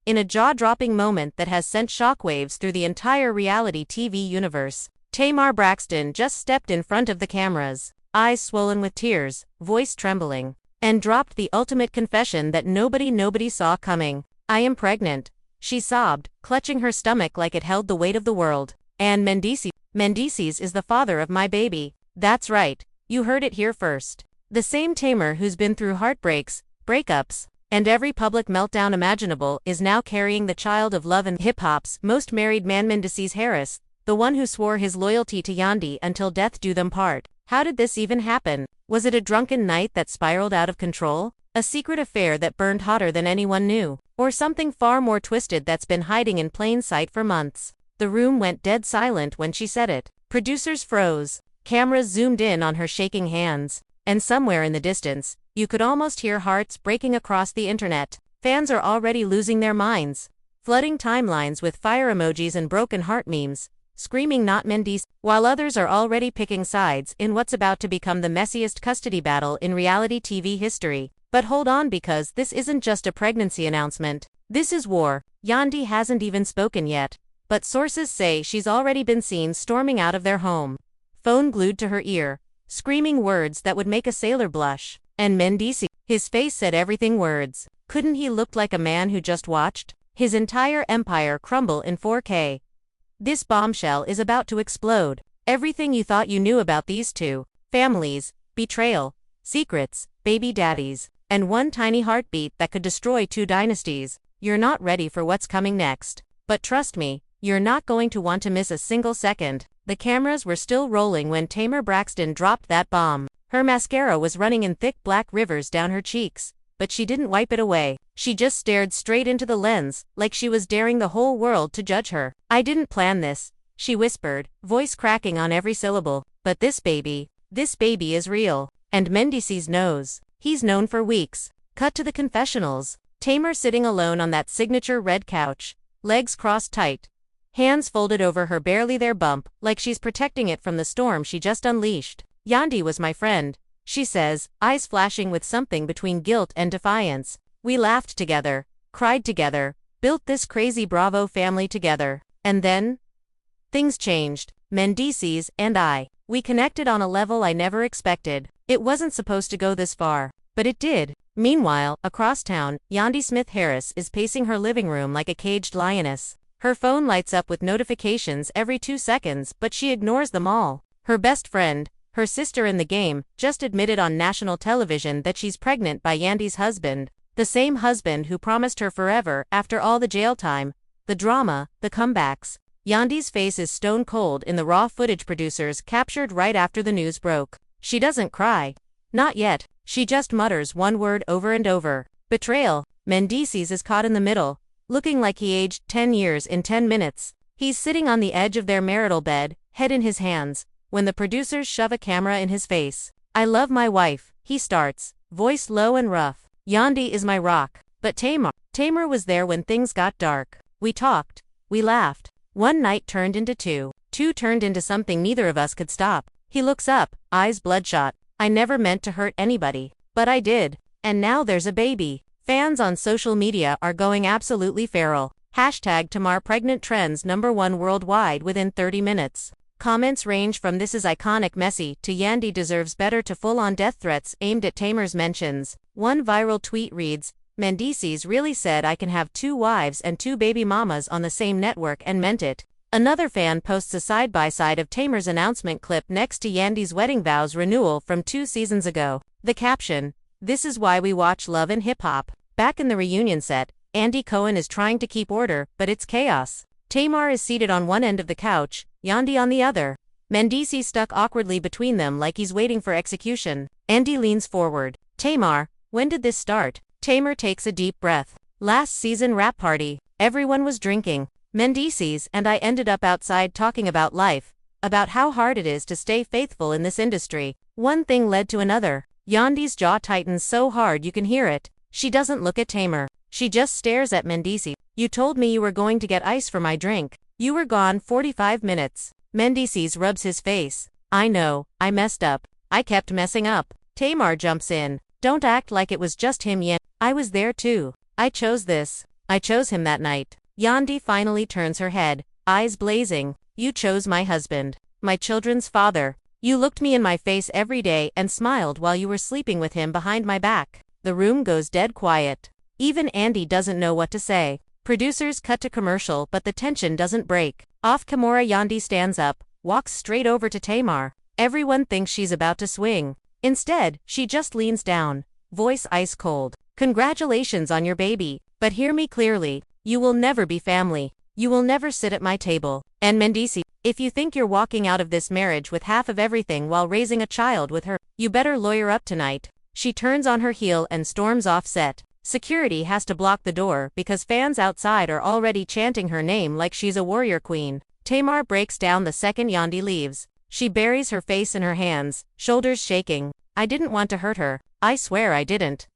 in a jaw-dropping moment that has sent shockwaves through the entire reality TV universe. Tamar Braxton just stepped in front of the cameras, eyes swollen with tears, voice trembling, and dropped the ultimate confession that nobody saw coming. "I am pregnant," she sobbed, clutching her stomach like it held the weight of the world. "And Mendeecees is the father of my baby." That's right, you heard it here first. The same Tamar who's been through heartbreaks, breakups, and every public meltdown imaginable is now carrying the child of love and hip-hop's most married man, Mendeecees Harris, the one who swore his loyalty to Yandy until death do them part. How did this even happen? Was it a drunken night that spiraled out of control? A secret affair that burned hotter than anyone knew? Or something far more twisted that's been hiding in plain sight for months? The room went dead silent when she said it. Producers froze. Cameras zoomed in on her shaking hands. And somewhere in the distance, you could almost hear hearts breaking across the internet. Fans are already losing their minds, flooding timelines with fire emojis and broken heart memes, screaming not Mendeecees, while others are already picking sides in what's about to become the messiest custody battle in reality TV history. But hold on, because this isn't just a pregnancy announcement. This is war. Yandy hasn't even spoken yet, but sources say she's already been seen storming out of their home, phone glued to her ear, screaming words that would make a sailor blush. And Mendeecees, his face said everything, words. Couldn't he look like a man who just watched his entire empire crumble in 4K? This bombshell is about to explode. Everything you thought you knew about these two families, betrayal, secrets, baby daddies, and one tiny heartbeat that could destroy two dynasties. You're not ready for what's coming next. But trust me, you're not going to want to miss a single second. The cameras were still rolling when Tamar Braxton dropped that bomb. Her mascara was running in thick black rivers down her cheeks, but she didn't wipe it away. She just stared straight into the lens, like she was daring the whole world to judge her. "I didn't plan this," she whispered, voice cracking on every syllable. "But this baby is real. And Mendeecees knows. He's known for weeks." Cut to the confessionals. Tamar sitting alone on that signature red couch, legs crossed tight, hands folded over her barely there bump, like she's protecting it from the storm she just unleashed. "Yandy was my friend," she says, eyes flashing with something between guilt and defiance. "We laughed together, cried together, built this crazy Bravo family together. And then things changed. Mendeecees and we connected on a level I never expected. It wasn't supposed to go this far, but it did." Meanwhile, across town, Yandy Smith Harris is pacing her living room like a caged lioness. Her phone lights up with notifications every 2 seconds, but she ignores them all. Her best friend, her sister in the game, just admitted on national television that she's pregnant by Yandy's husband, the same husband who promised her forever after all the jail time, the drama, the comebacks. Yandy's face is stone cold in the raw footage producers captured right after the news broke. She doesn't cry. Not yet. She just mutters one word over and over: betrayal. Mendeecees is caught in the middle, looking like he aged 10 years in 10 minutes. He's sitting on the edge of their marital bed, head in his hands, when the producers shove a camera in his face. "I love my wife," he starts, voice low and rough. "Yandy is my rock. But Tamar was there when things got dark. We talked. We laughed. One night turned into two. Two turned into something neither of us could stop." He looks up, eyes bloodshot. "I never meant to hurt anybody. But I did. And now there's a baby." Fans on social media are going absolutely feral. Hashtag Tamar pregnant trends #1 worldwide within 30 minutes. Comments range from "this is iconic messy" to "Yandy deserves better" to full-on death threats aimed at Tamar's mentions. One viral tweet reads, "Mendeecees really said I can have 2 wives and 2 baby mamas on the same network and meant it." Another fan posts a side-by-side of Tamar's announcement clip next to Yandy's wedding vows renewal from 2 seasons ago. The caption, "This is why we watch Love and Hip Hop." Back in the reunion set, Andy Cohen is trying to keep order, but it's chaos. Tamar is seated on one end of the couch, Yandy on the other. Mendeecees stuck awkwardly between them like he's waiting for execution. Andy leans forward. "Tamar, when did this start?" Tamar takes a deep breath. "Last season rap party. Everyone was drinking. Mendeecees and I ended up outside talking about life, about how hard it is to stay faithful in this industry. One thing led to another." Yandy's jaw tightens so hard you can hear it. She doesn't look at Tamar. She just stares at Mendeecees. "You told me you were going to get ice for my drink. You were gone 45 minutes. Mendeecees rubs his face. "I know, I messed up. I kept messing up." Tamar jumps in. "Don't act like it was just him yet. I was there too. I chose this. I chose him that night. Yandy finally turns her head, eyes blazing. You chose my husband. My children's father. You looked me in my face every day and smiled while you were sleeping with him behind my back. The room goes dead quiet. Even Andy doesn't know what to say. Producers cut to commercial, but the tension doesn't break. Off camera, Yandy stands up, walks straight over to Tamar. Everyone thinks she's about to swing. Instead, she just leans down, voice ice cold. Congratulations on your baby, but hear me clearly. You will never be family. You will never sit at my table. And Mendeecees, if you think you're walking out of this marriage with half of everything while raising a child with her, you better lawyer up tonight. She turns on her heel and storms off set. Security has to block the door because fans outside are already chanting her name like she's a warrior queen. Tamar breaks down the second Yandy leaves. She buries her face in her hands, shoulders shaking. I didn't want to hurt her. I swear I didn't.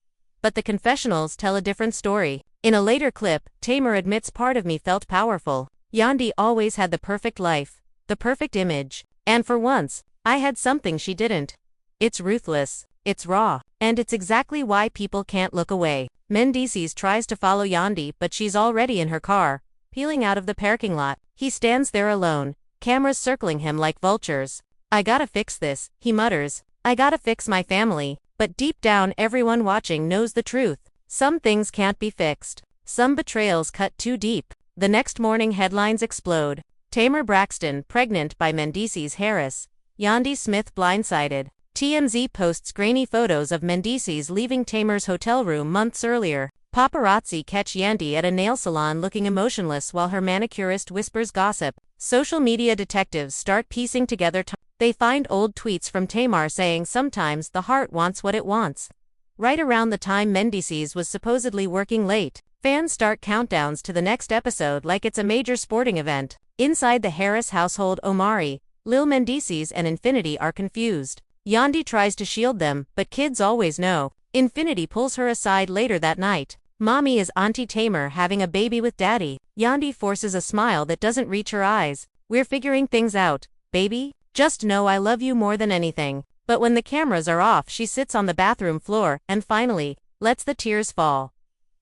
But the confessionals tell a different story. In a later clip, Tamar admits part of me felt powerful. Yandy always had the perfect life, the perfect image. And for once, I had something she didn't. It's ruthless. It's raw. And it's exactly why people can't look away. Mendeecees tries to follow Yandy, but she's already in her car, peeling out of the parking lot. He stands there alone, cameras circling him like vultures. I gotta fix this, he mutters. I gotta fix my family. But deep down, everyone watching knows the truth. Some things can't be fixed. Some betrayals cut too deep. The next morning, headlines explode. Tamar Braxton pregnant by Mendeecees Harris. Yandy Smith blindsided. TMZ posts grainy photos of Mendeecees leaving Tamar's hotel room months earlier. Paparazzi catch Yandy at a nail salon looking emotionless while her manicurist whispers gossip. Social media detectives start piecing together. They find old tweets from Tamar saying sometimes the heart wants what it wants. Right around the time Mendeecees was supposedly working late, fans start countdowns to the next episode like it's a major sporting event. Inside the Harris household, Omari, Lil Mendeecees and Infinity are confused. Yandy tries to shield them, but kids always know. Infinity pulls her aside later that night. Mommy is Auntie Tamar having a baby with Daddy. Yandy forces a smile that doesn't reach her eyes. We're figuring things out, baby. Just know I love you more than anything. But when the cameras are off, she sits on the bathroom floor and finally lets the tears fall.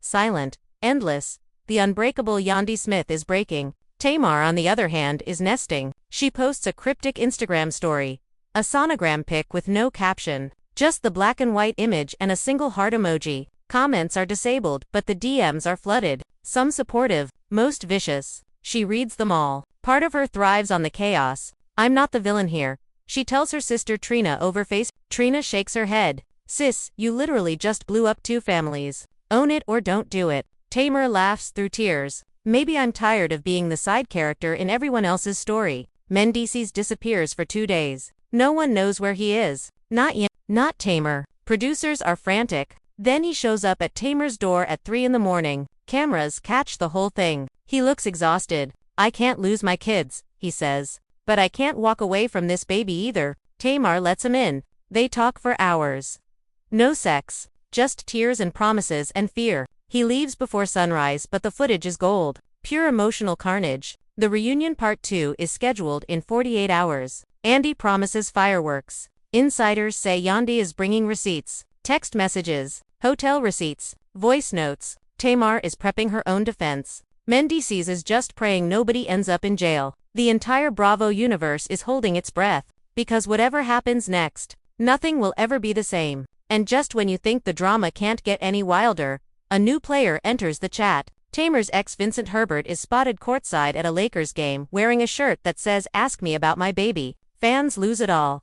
Silent, endless. The unbreakable Yandy Smith is breaking. Tamar, on the other hand, is nesting. She posts a cryptic Instagram story. A sonogram pic with no caption. Just the black and white image and a single heart emoji. Comments are disabled, but the DMs are flooded. Some supportive, most vicious. She reads them all. Part of her thrives on the chaos. I'm not the villain here, she tells her sister Trina over Face. Trina shakes her head. Sis, you literally just blew up 2 families. Own it or don't do it. Tamar laughs through tears. Maybe I'm tired of being the side character in everyone else's story. Mendeecees disappears for 2 days. No one knows where he is. Not Tamar. Producers are frantic. Then he shows up at Tamar's door at 3 in the morning. Cameras catch the whole thing. He looks exhausted. I can't lose my kids, he says. But I can't walk away from this baby either. Tamar lets him in. They talk for hours. No sex. Just tears and promises and fear. He leaves before sunrise, but the footage is gold. Pure emotional carnage. The reunion part 2 is scheduled in 48 hours. Andy promises fireworks. Insiders say Yandy is bringing receipts. Text messages, hotel receipts, voice notes. Tamar is prepping her own defense. Mendeecees is just praying nobody ends up in jail. The entire Bravo universe is holding its breath. Because whatever happens next, nothing will ever be the same. And just when you think the drama can't get any wilder, a new player enters the chat. Tamar's ex Vincent Herbert is spotted courtside at a Lakers game wearing a shirt that says "Ask me about my baby." Fans lose it all.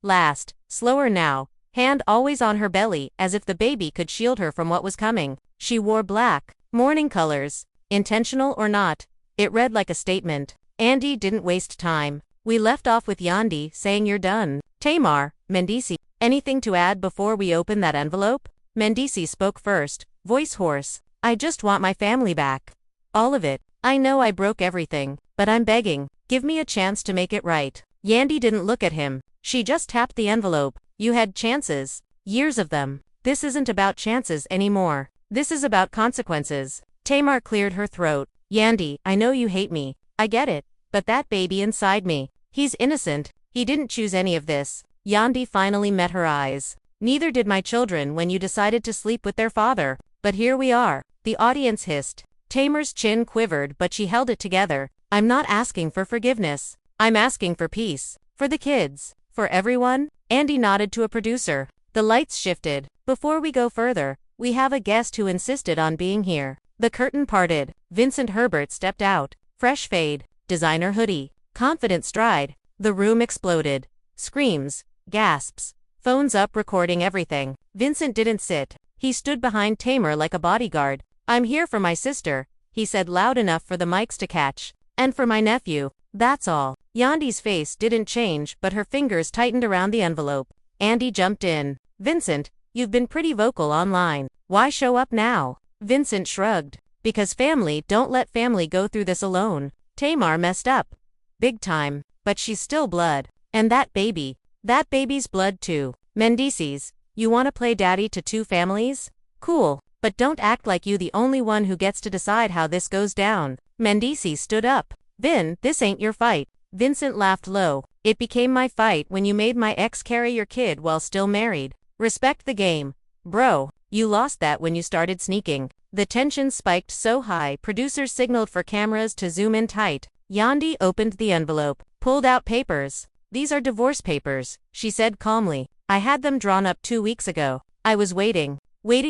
Last, slower now, hand always on her belly, as if the baby could shield her from what was coming. She wore black, mourning colors. Intentional or not, it read like a statement. Andy didn't waste time. We left off with Yandy saying you're done. Tamar, Mendeecees, anything to add before we open that envelope? Mendeecees spoke first, voice hoarse. I just want my family back. All of it. I know I broke everything, but I'm begging, give me a chance to make it right. Yandy didn't look at him. She just tapped the envelope. You had chances. Years of them. This isn't about chances anymore. This is about consequences. Tamar cleared her throat. Yandy, I know you hate me. I get it. But that baby inside me. He's innocent. He didn't choose any of this. Yandy finally met her eyes. Neither did my children when you decided to sleep with their father. But here we are, the audience hissed. Tamar's chin quivered, but she held it together. I'm not asking for forgiveness. I'm asking for peace. For the kids. For everyone? Yandy nodded to a producer. The lights shifted. Before we go further, we have a guest who insisted on being here. The curtain parted. Vincent Herbert stepped out. Fresh fade. Designer hoodie. Confident stride. The room exploded. Screams. Gasps. Phones up recording everything. Vincent didn't sit. He stood behind Tamar like a bodyguard. I'm here for my sister, he said loud enough for the mics to catch. And for my nephew. That's all. Yandy's face didn't change, but her fingers tightened around the envelope. Yandy jumped in. Vincent, you've been pretty vocal online. Why show up now? Vincent shrugged. Because family don't let family go through this alone. Tamar messed up. Big time. But she's still blood. And that baby's blood too. Mendeecees, you wanna play daddy to two families? Cool. But don't act like you the only one who gets to decide how this goes down. Mendeecees stood up. Vin, this ain't your fight. Vincent laughed low. It became my fight when you made my ex carry your kid while still married. Respect the game. Bro, you lost that when you started sneaking. The tension spiked so high, producers signaled for cameras to zoom in tight. Yandy opened the envelope, pulled out papers. These are divorce papers, she said calmly. I had them drawn up 2 weeks ago. I was waiting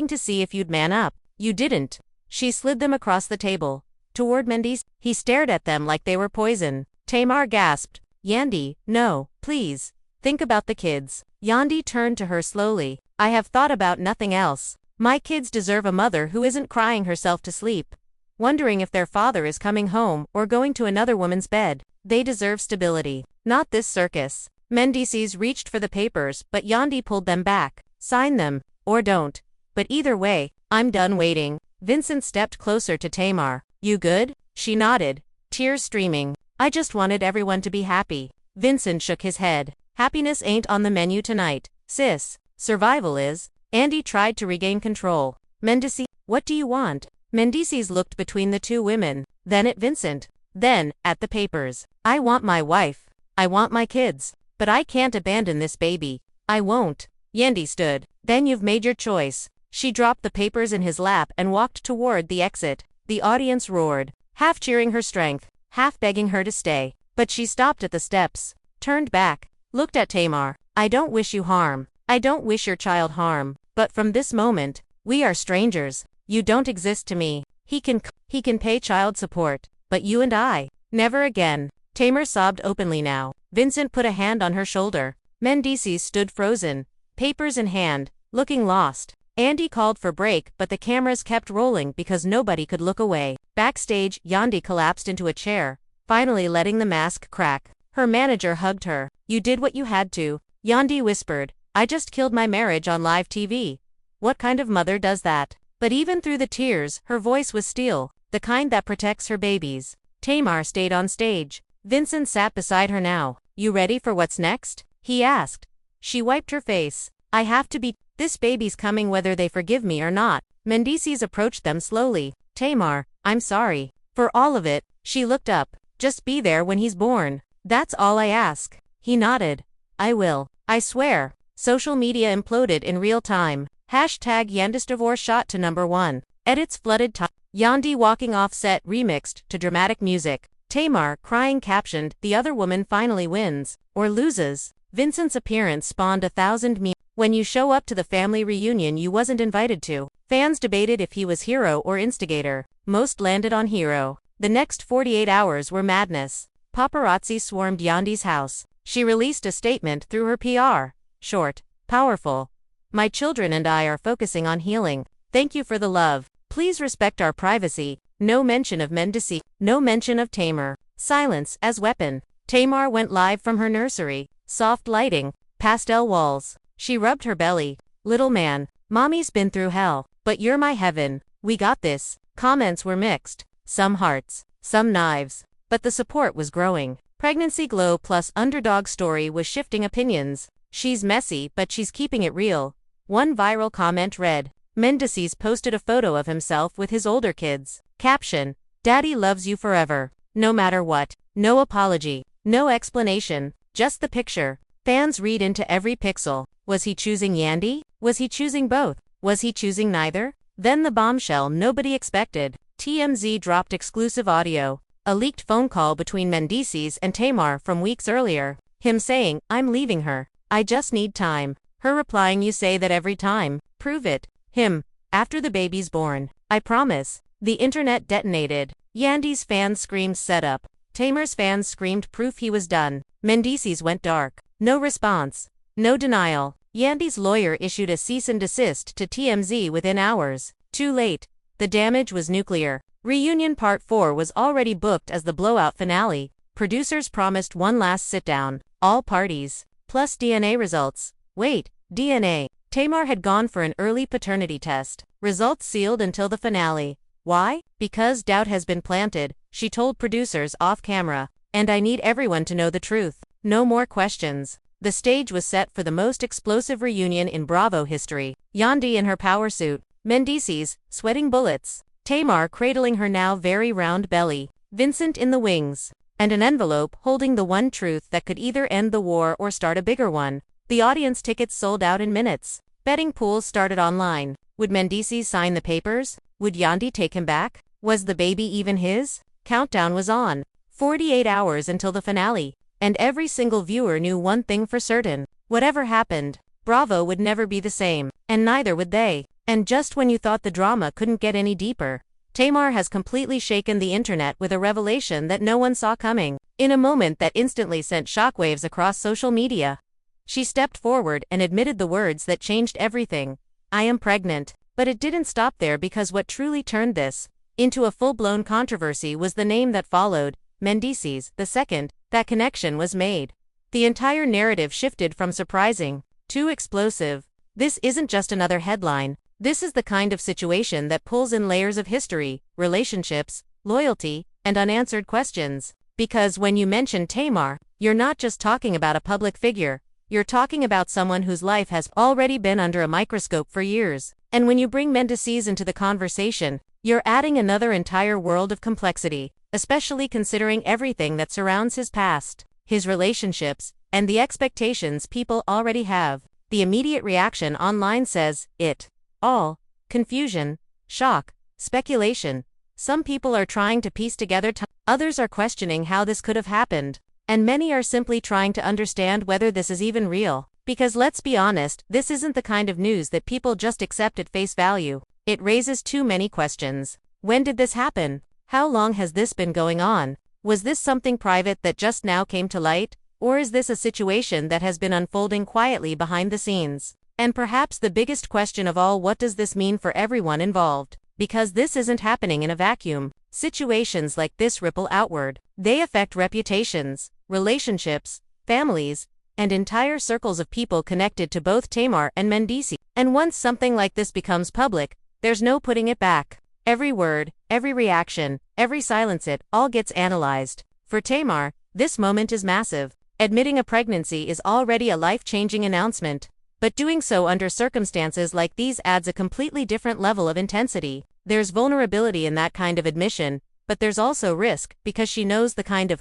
to see if you'd man up. You didn't. She slid them across the table. Toward Mendeecees, he stared at them like they were poison. Tamar gasped. Yandy, no, please. Think about the kids. Yandy turned to her slowly. I have thought about nothing else. My kids deserve a mother who isn't crying herself to sleep, wondering if their father is coming home or going to another woman's bed. They deserve stability. Not this circus. Mendeecees reached for the papers, but Yandy pulled them back. Sign them, or don't. But either way, I'm done waiting. Vincent stepped closer to Tamar. You good? She nodded, tears streaming. I just wanted everyone to be happy. Vincent shook his head. Happiness ain't on the menu tonight, sis. Survival is. Yandy tried to regain control. Mendeecees, what do you want? Mendeecees looked between the two women, then at Vincent, then at the papers. I want my wife. I want my kids. But I can't abandon this baby. I won't. Yandy stood. Then you've made your choice. She dropped the papers in his lap and walked toward the exit. The audience roared, half cheering her strength, half begging her to stay. But she stopped at the steps, turned back, looked at Tamar. I don't wish you harm. I don't wish your child harm. But from this moment, we are strangers. You don't exist to me. He can pay child support. But you and I, never again. Tamar sobbed openly now. Vincent put a hand on her shoulder. Mendeecees stood frozen, papers in hand, looking lost. Yandy called for break, but the cameras kept rolling because nobody could look away. Backstage, Yandy collapsed into a chair, finally letting the mask crack. Her manager hugged her. You did what you had to. Yandy whispered. I just killed my marriage on live TV. What kind of mother does that? But even through the tears, her voice was steel, the kind that protects her babies. Tamar stayed on stage. Vincent sat beside her now. You ready for what's next? He asked. She wiped her face. I have to be. This baby's coming whether they forgive me or not. Mendeecees approached them slowly. Tamar, I'm sorry. For all of it. She looked up. Just be there when he's born. That's all I ask. He nodded. I will. I swear. Social media imploded in real time. Hashtag Yandy's divorce shot to #1. Edits flooded top. Yandy walking off set remixed to dramatic music. Tamar crying captioned, the other woman finally wins. Or loses. Vincent's appearance spawned 1,000 memes. When you show up to the family reunion you wasn't invited to. Fans debated if he was hero or instigator. Most landed on hero. The next 48 hours were madness. Paparazzi swarmed Yandy's house. She released a statement through her PR. Short. Powerful. My children and I are focusing on healing. Thank you for the love. Please respect our privacy. No mention of Mendeecees. No mention of Tamar. Silence as weapon. Tamar went live from her nursery. Soft lighting. Pastel walls. She rubbed her belly. Little man. Mommy's been through hell. But you're my heaven. We got this. Comments were mixed. Some hearts. Some knives. But the support was growing. Pregnancy glow plus underdog story was shifting opinions. She's messy, but she's keeping it real. One viral comment read. Mendeecees posted a photo of himself with his older kids. Caption. Daddy loves you forever. No matter what. No apology. No explanation. Just the picture. Fans read into every pixel. Was he choosing Yandy? Was he choosing both? Was he choosing neither? Then the bombshell nobody expected. TMZ dropped exclusive audio. A leaked phone call between Mendeecees and Tamar from weeks earlier. Him saying, "I'm leaving her. I just need time." Her replying, "You say that every time. Prove it." Him, "After the baby's born. I promise." The internet detonated. Yandy's fans screamed setup. Tamar's fans screamed proof he was done. Mendeecees went dark. No response. No denial. Yandy's lawyer issued a cease and desist to TMZ within hours. Too late. The damage was nuclear. Reunion Part 4 was already booked as the blowout finale. Producers promised one last sit-down. All parties. Plus DNA results. Wait, DNA. Tamar had gone for an early paternity test. Results sealed until the finale. Why? Because doubt has been planted, she told producers off-camera. And I need everyone to know the truth. No more questions. The stage was set for the most explosive reunion in Bravo history. Yandy in her power suit. Mendeecees, sweating bullets. Tamar cradling her now very round belly. Vincent in the wings. And an envelope holding the one truth that could either end the war or start a bigger one. The audience tickets sold out in minutes. Betting pools started online. Would Mendeecees sign the papers? Would Yandy take him back? Was the baby even his? Countdown was on. 48 hours until the finale. And every single viewer knew one thing for certain. Whatever happened, Bravo would never be the same. And neither would they. And just when you thought the drama couldn't get any deeper, Tamar has completely shaken the internet with a revelation that no one saw coming. In a moment that instantly sent shockwaves across social media, she stepped forward and admitted the words that changed everything. "I am pregnant." But it didn't stop there, because what truly turned this into a full-blown controversy was the name that followed, Mendeecees. The second that connection was made, the entire narrative shifted from surprising to explosive. This isn't just another headline. This is the kind of situation that pulls in layers of history, relationships, loyalty, and unanswered questions. Because when you mention Tamar, you're not just talking about a public figure. You're talking about someone whose life has already been under a microscope for years. And when you bring Mendeecees into the conversation, you're adding another entire world of complexity, especially considering everything that surrounds his past, his relationships, and the expectations people already have. The immediate reaction online says, it all. Confusion, shock, speculation. Some people are trying to piece together others are questioning how this could have happened. And many are simply trying to understand whether this is even real. Because let's be honest, this isn't the kind of news that people just accept at face value. It raises too many questions. When did this happen? How long has this been going on? Was this something private that just now came to light? Or is this a situation that has been unfolding quietly behind the scenes? And perhaps the biggest question of all, what does this mean for everyone involved? Because this isn't happening in a vacuum. Situations like this ripple outward. They affect reputations, relationships, families, and entire circles of people connected to both Tamar and Mendeecees. And once something like this becomes public, there's no putting it back. Every word, every reaction, every silence, it all gets analyzed. For Tamar, this moment is massive. Admitting a pregnancy is already a life-changing announcement. But doing so under circumstances like these adds a completely different level of intensity. There's vulnerability in that kind of admission, but there's also risk, because she knows the kind of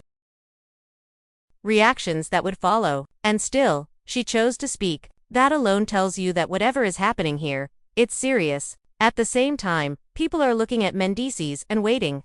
reactions that would follow. And still, she chose to speak. That alone tells you that whatever is happening here, it's serious. At the same time, people are looking at Mendeecees and waiting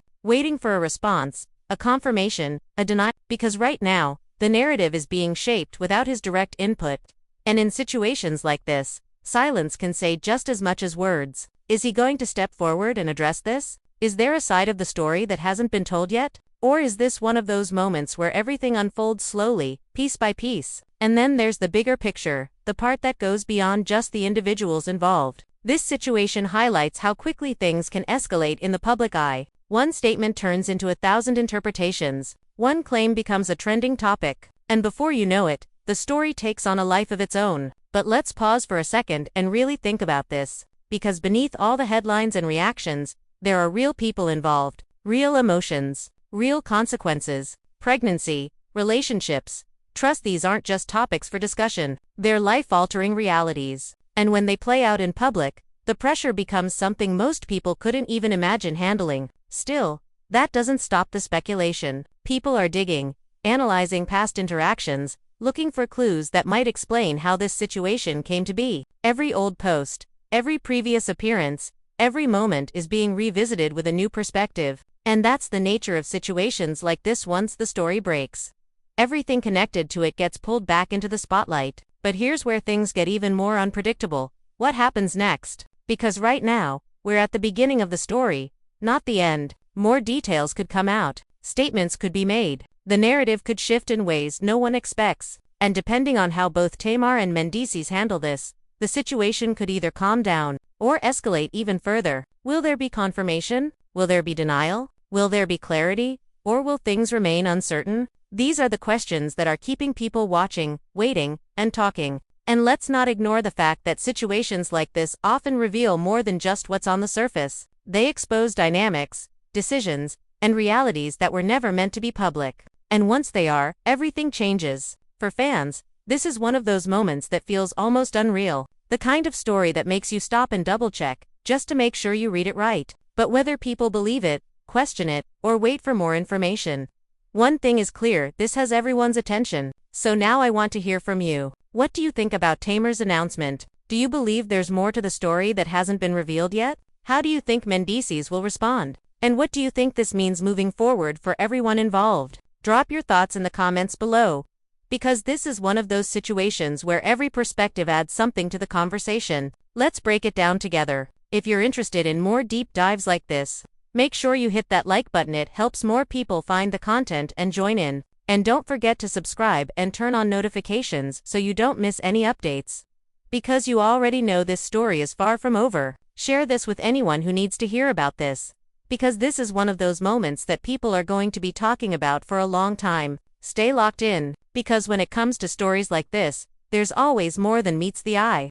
for a response, a confirmation, a denial, because right now, the narrative is being shaped without his direct input. And in situations like this, silence can say just as much as words. Is he going to step forward and address this? Is there a side of the story that hasn't been told yet? Or is this one of those moments where everything unfolds slowly, piece by piece? And then there's the bigger picture, the part that goes beyond just the individuals involved. This situation highlights how quickly things can escalate in the public eye. One statement turns into 1,000 interpretations. One claim becomes a trending topic. And before you know it, the story takes on a life of its own. But let's pause for a second and really think about this. Because beneath all the headlines and reactions, there are real people involved, real emotions, real consequences. Pregnancy, relationships, trust, these aren't just topics for discussion. They're life-altering realities. And when they play out in public, the pressure becomes something most people couldn't even imagine handling. Still, that doesn't stop the speculation. People are digging, analyzing past interactions, looking for clues that might explain how this situation came to be. Every old post, every previous appearance, Every moment is being revisited with a new perspective, and that's the nature of situations like this. Once the story breaks, everything connected to it gets pulled back into the spotlight. But here's where things get even more unpredictable. What happens next? Because right now, we're at the beginning of the story, not the end. More details could come out, statements could be made, the narrative could shift in ways no one expects, and depending on how both Tamar and Mendeecees handle this, the situation could either calm down or escalate even further. Will there be confirmation? Will there be denial? Will there be clarity? Or will things remain uncertain? These are the questions that are keeping people watching, waiting, and talking. And let's not ignore the fact that situations like this often reveal more than just what's on the surface. They expose dynamics, decisions, and realities that were never meant to be public. And once they are, everything changes. For fans, this is one of those moments that feels almost unreal. The kind of story that makes you stop and double-check, just to make sure you read it right. But whether people believe it, question it, or wait for more information, one thing is clear: this has everyone's attention. So now I want to hear from you. What do you think about Tamar's announcement? Do you believe there's more to the story that hasn't been revealed yet? How do you think Mendeecees will respond? And what do you think this means moving forward for everyone involved? Drop your thoughts in the comments below, because this is one of those situations where every perspective adds something to the conversation. Let's break it down together. If you're interested in more deep dives like this, make sure you hit that like button. It helps more people find the content and join in. And don't forget to subscribe and turn on notifications so you don't miss any updates. Because you already know this story is far from over. Share this with anyone who needs to hear about this, because this is one of those moments that people are going to be talking about for a long time. Stay locked in, because when it comes to stories like this, there's always more than meets the eye.